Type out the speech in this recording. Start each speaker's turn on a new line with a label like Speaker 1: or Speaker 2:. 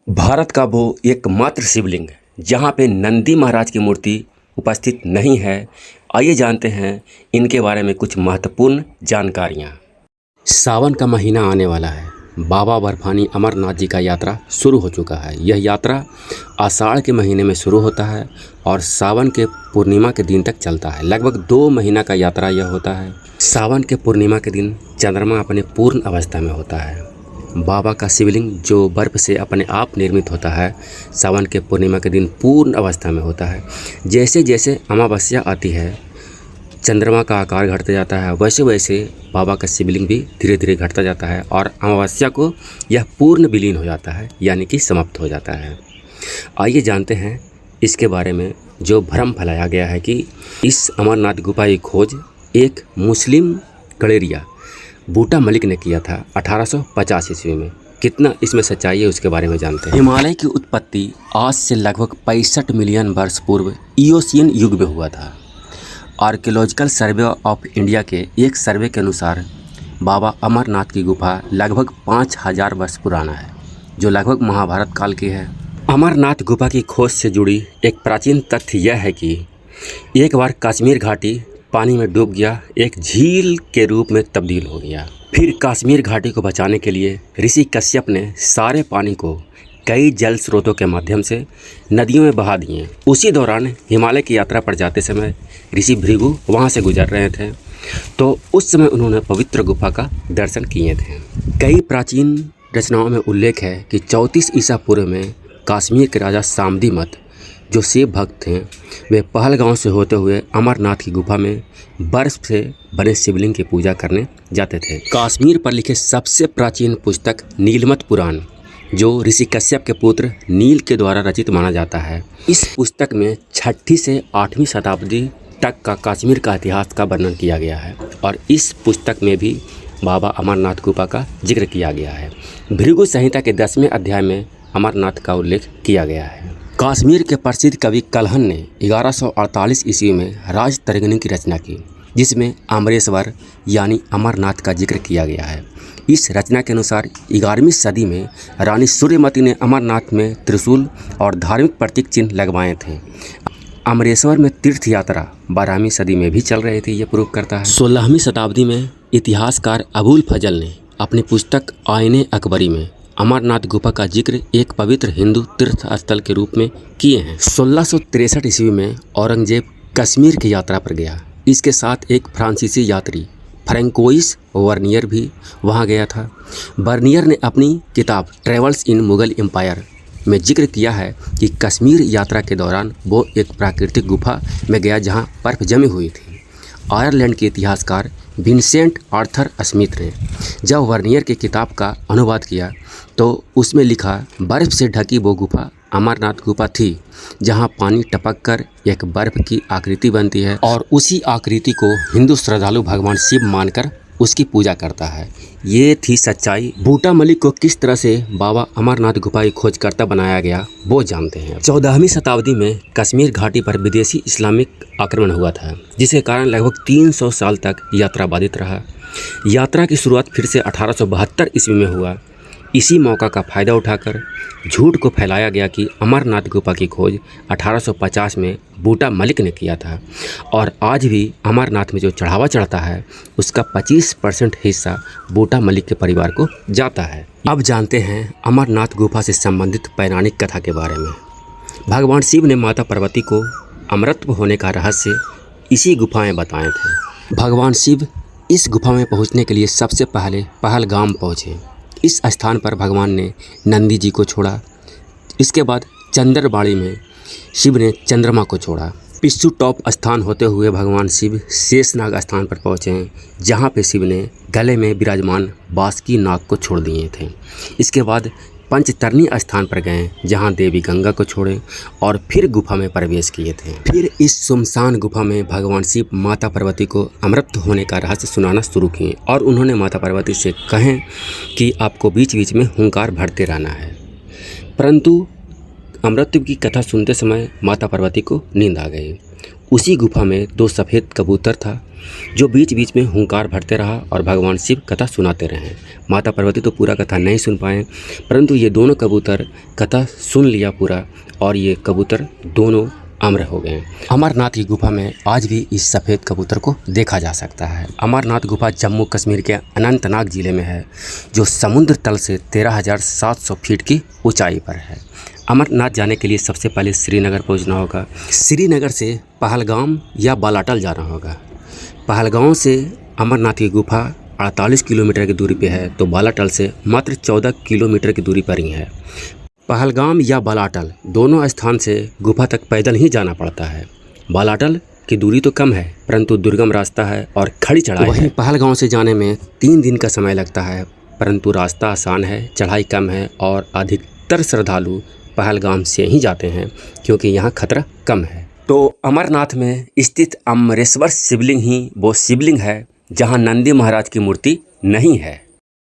Speaker 1: भारत का वो एकमात्र शिवलिंग जहाँ पे नंदी महाराज की मूर्ति उपस्थित नहीं है। आइए जानते हैं इनके बारे में कुछ महत्वपूर्ण जानकारियाँ। सावन का महीना आने वाला है। बाबा बर्फानी अमरनाथ जी का यात्रा शुरू हो चुका है। यह यात्रा आषाढ़ के महीने में शुरू होता है और सावन के पूर्णिमा के दिन तक चलता है। लगभग 2 महीना का यात्रा यह होता है। सावन के पूर्णिमा के दिन चंद्रमा अपने पूर्ण अवस्था में होता है। बाबा का शिवलिंग जो बर्फ़ से अपने आप निर्मित होता है, सावन के पूर्णिमा के दिन पूर्ण अवस्था में होता है। जैसे जैसे अमावस्या आती है, चंद्रमा का आकार घटता जाता है, वैसे वैसे बाबा का शिवलिंग भी धीरे धीरे घटता जाता है और अमावस्या को यह पूर्ण विलीन हो जाता है, यानी कि समाप्त हो जाता है। आइए जानते हैं इसके बारे में। जो भ्रम फैलाया गया है कि इस अमरनाथ गुफा की खोज एक मुस्लिम गडेरिया बूटा मलिक ने किया था 1850 ईस्वी में। कितना इसमें सच्चाई है उसके बारे में जानते हैं। हिमालय की उत्पत्ति आज से लगभग 65 मिलियन वर्ष पूर्व इयोसियन युग में हुआ था। आर्कियोलॉजिकल सर्वे ऑफ इंडिया के एक सर्वे के अनुसार बाबा अमरनाथ की गुफा लगभग 5000 वर्ष पुराना है, जो लगभग महाभारत काल की है। अमरनाथ गुफा की खोज से जुड़ी एक प्राचीन तथ्य यह है कि एक बार कश्मीर घाटी पानी में डूब गया, एक झील के रूप में तब्दील हो गया। फिर कश्मीर घाटी को बचाने के लिए ऋषि कश्यप ने सारे पानी को कई जल स्रोतों के माध्यम से नदियों में बहा दिए। उसी दौरान हिमालय की यात्रा पर जाते समय ऋषि भृगु वहां से गुजर रहे थे, तो उस समय उन्होंने पवित्र गुफा का दर्शन किए थे। कई प्राचीन रचनाओं में उल्लेख है कि 34 ईसा पूर्व में कश्मीर के राजा सामदीमत, जो शिव भक्त थे, वे पहलगांव से होते हुए अमरनाथ की गुफा में बर्फ से बने शिवलिंग की पूजा करने जाते थे। कश्मीर पर लिखे सबसे प्राचीन पुस्तक नीलमत पुराण, जो ऋषि कश्यप के पुत्र नील के द्वारा रचित माना जाता है। इस पुस्तक में 6वीं से 8वीं शताब्दी तक का कश्मीर का इतिहास का वर्णन किया गया है और इस पुस्तक में भी बाबा अमरनाथ गुफा का जिक्र किया गया है। भृगु संहिता के 10वें अध्याय में अमरनाथ का उल्लेख किया गया है। कश्मीर के प्रसिद्ध कवि कल्हण ने 1148 ईस्वी में राजतरंगिणी की रचना की, जिसमें अमरेश्वर यानी अमरनाथ का जिक्र किया गया है। इस रचना के अनुसार 11वीं सदी में रानी सूर्यमती ने अमरनाथ में त्रिशूल और धार्मिक प्रतीक चिन्ह लगवाए थे। अमरेश्वर में तीर्थ यात्रा 12वीं सदी में भी चल रही थी, ये प्रूव करता है। 16वीं शताब्दी में इतिहासकार अबुल फजल ने अपनी पुस्तक आईने अकबरी में अमरनाथ गुफा का जिक्र एक पवित्र हिंदू तीर्थ स्थल के रूप में किए हैं। 1663 ईस्वी में औरंगजेब कश्मीर की यात्रा पर गया। इसके साथ एक फ्रांसीसी यात्री फ्रैंकोइस वर्नियर भी वहां गया था। वर्नियर ने अपनी किताब ट्रेवल्स इन मुगल एम्पायर में जिक्र किया है कि कश्मीर यात्रा के दौरान वो एक प्राकृतिक गुफा में गया जहां बर्फ जमी हुई थी। आयरलैंड के इतिहासकार विंसेंट आर्थर स्मिथ ने जब वर्नियर की किताब का अनुवाद किया तो उसमें लिखा, बर्फ से ढकी वो गुफा अमरनाथ गुफा थी, जहां पानी टपककर एक बर्फ की आकृति बनती है और उसी आकृति को हिंदू श्रद्धालु भगवान शिव मानकर उसकी पूजा करता है। ये थी सच्चाई। बूटा मलिक को किस तरह से बाबा अमरनाथ गुफा की खोजकर्ता बनाया गया वो जानते हैं। 14वीं शताब्दी में कश्मीर घाटी पर विदेशी इस्लामिक आक्रमण हुआ था, जिसके कारण लगभग 300 साल तक यात्रा बाधित रहा। यात्रा की शुरुआत फिर से 1872 ईस्वी में हुआ। इसी मौका का फ़ायदा उठाकर झूठ को फैलाया गया कि अमरनाथ गुफा की खोज 1850 में बूटा मलिक ने किया था और आज भी अमरनाथ में जो चढ़ावा चढ़ता है उसका 25% हिस्सा बूटा मलिक के परिवार को जाता है। अब जानते हैं अमरनाथ गुफा से संबंधित पौराणिक कथा के बारे में। भगवान शिव ने माता पार्वती को अमरत्व होने का रहस्य इसी गुफा में बताए थे। भगवान शिव इस गुफा में पहुँचने के लिए सबसे पहले पहलगाम पहुँचे। इस स्थान पर भगवान ने नंदी जी को छोड़ा। इसके बाद चंद्रबाड़ी में शिव ने चंद्रमा को छोड़ा। पिस्सू टॉप स्थान होते हुए भगवान शिव शेषनाग स्थान पर पहुँचे, जहाँ पे शिव ने गले में विराजमान बासुकी नाग को छोड़ दिए थे। इसके बाद पंचतरणी स्थान पर गए, जहाँ देवी गंगा को छोड़े और फिर गुफा में प्रवेश किए थे। फिर इस सुनसान गुफा में भगवान शिव माता पार्वती को अमृत होने का रहस्य सुनाना शुरू किए और उन्होंने माता पार्वती से कहें कि आपको बीच बीच में हुंकार भरते रहना है। परंतु अमृत की कथा सुनते समय माता पार्वती को नींद आ गई। उसी गुफा में 2 सफ़ेद कबूतर था जो बीच बीच में हुंकार भरते रहा और भगवान शिव कथा सुनाते रहे। माता पार्वती तो पूरा कथा नहीं सुन पाए, परंतु ये दोनों कबूतर कथा सुन लिया पूरा और ये कबूतर दोनों अमर हो गए। अमरनाथ की गुफा में आज भी इस सफ़ेद कबूतर को देखा जा सकता है। अमरनाथ गुफा जम्मू कश्मीर के अनंतनाग ज़िले में है, जो समुद्र तल से 13,700 फीट की ऊंचाई पर है। अमरनाथ जाने के लिए सबसे पहले श्रीनगर पहुंचना होगा। श्रीनगर से पहलगाम या बालाटल जाना होगा। पहलगाम से अमरनाथ की गुफा 48 किलोमीटर की दूरी पे है, तो बालाटल से मात्र 14 किलोमीटर की दूरी पर ही है। पहलगाम या बालाटल दोनों स्थान से गुफा तक पैदल ही जाना पड़ता है। बालाटल की दूरी तो कम है, परंतु दुर्गम रास्ता है और खड़ी चढ़ाई है। वहीं पहलगाम से जाने में 3 दिन का समय लगता है, परंतु रास्ता आसान है, चढ़ाई कम है और अधिकतर श्रद्धालु पहलगाम से ही जाते हैं क्योंकि यहाँ खतरा कम है। तो अमरनाथ में स्थित अमरेश्वर शिवलिंग ही वो शिवलिंग है जहाँ नंदी महाराज की मूर्ति नहीं है।